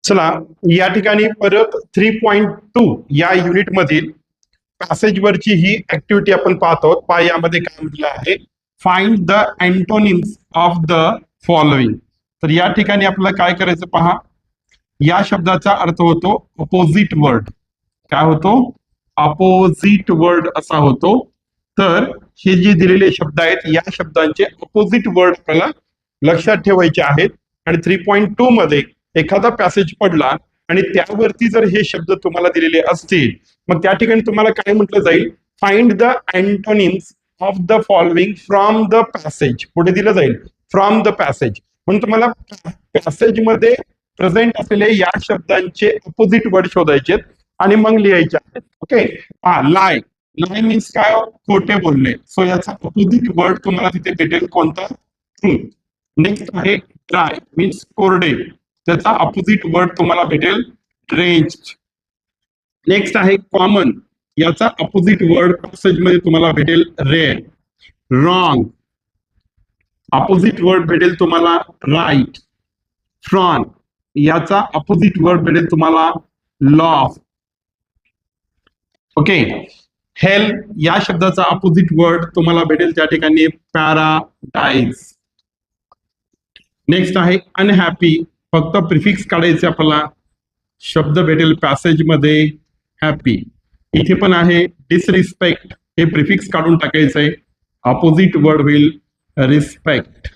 चला या ठिकाणी परत 3.2 या युनिट मधील पॅसेज वरची ही ऍक्टिव्हिटी आपण पाहत आहोत. पहा यामध्ये काय म्हटलं आहे, find the antonyms of the following. तर या ठिकाणी आपल्याला काय करायचं पहा, या शब्दाचा अर्थ होतो अपोजिट वर्ड. काय होतो? अपोजिट वर्ड असा होतो. तर हे जे दिलेले शब्द आहेत या शब्दांचे अपोजिट वर्ड आपल्याला लक्षात ठेवायचे आहेत. आणि 3.2 मध्ये एखादा पॅसेज पडला आणि त्यावरती जर हे शब्द तुम्हाला दिलेले असतील, मग त्या ठिकाणी तुम्हाला काय म्हटलं जाईल, find the antonyms of the following from the passage. पुढे दिलं जाईल फ्रॉम द पॅसेज, म्हणून तुम्हाला पॅसेज मध्ये प्रेझेंट असलेले या शब्दांचे अपोजिट वर्ड शोधायचे आणि मग लिहायचे आहेत. ओके. लाय. लाय मीन्स काय? खोटे बोलणे. सो याचा अपोजिट वर्ड तुम्हाला तिथे भेटेल कोणता? ट्रू. नेक्स्ट आहे ड्राय मीन्स कोरडे, त्याचा अपोजिट वर्ड तुम्हाला भेटेल ड्रेंच्ड. नेक्स्ट आहे कॉमन, याचा अपोजिट वर्ड पॅसेज मध्ये तुम्हाला भेटेल रेअर. रॉंग, अपोजिट वर्ड भेटेल तुम्हाला राईट. फ्रॉन, याचा अपोजिट वर्ड भेटेल तुम्हाला लॉफ. ओके. हेल या शब्दाचा अपोजिट वर्ड तुम्हाला भेटेल त्या ठिकाणी पॅराडाईज. नेक्स्ट आहे अनहॅपी, फक्त प्रिफिक्स काढायचे आपल्याला, शब्द भेटेल पॅसेज मध्ये हॅपी. इथे पण आहे डिसरिस्पेक्ट, हे प्रिफिक्स काढून टाकायचंय, अपोजिट वर्ड होईल रिस्पेक्ट.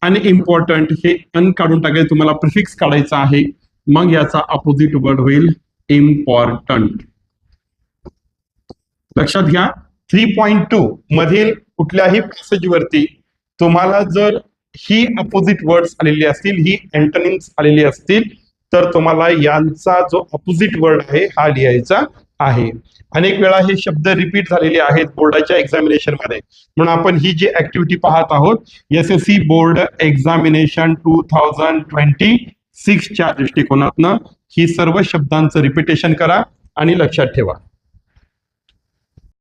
अनइम्पॉर्टंट, हे अन काढून टाकायचं, तुम्हाला प्रिफिक्स काढायचा आहे, मग याचा अपोजिट वर्ड होईल इम्पॉर्टंट. लक्षात घ्या, 3.2 मधील कुठल्याही पॅसेज वरती तुम्हाला जर ही अपोजिट वर्ड्स आलेली असतील, ही अँटोनिम्स आलेली असतील, तर तुम्हाला यांचा जो अपोजिट वर्ड आहे हा लिहायचा आहे. अनेक वेळा हे शब्द रिपीट झालेले आहेत बोर्डाच्या एक्झामिनेशन मध्ये, म्हणून आपण ही जी ऍक्टिव्हिटी पाहत आहोत SSC बोर्ड एक्झामिनेशन 2026 च्या दृष्टिकोनातनं ही सर्व शब्दांचं रिपिटेशन करा आणि लक्षात ठेवा.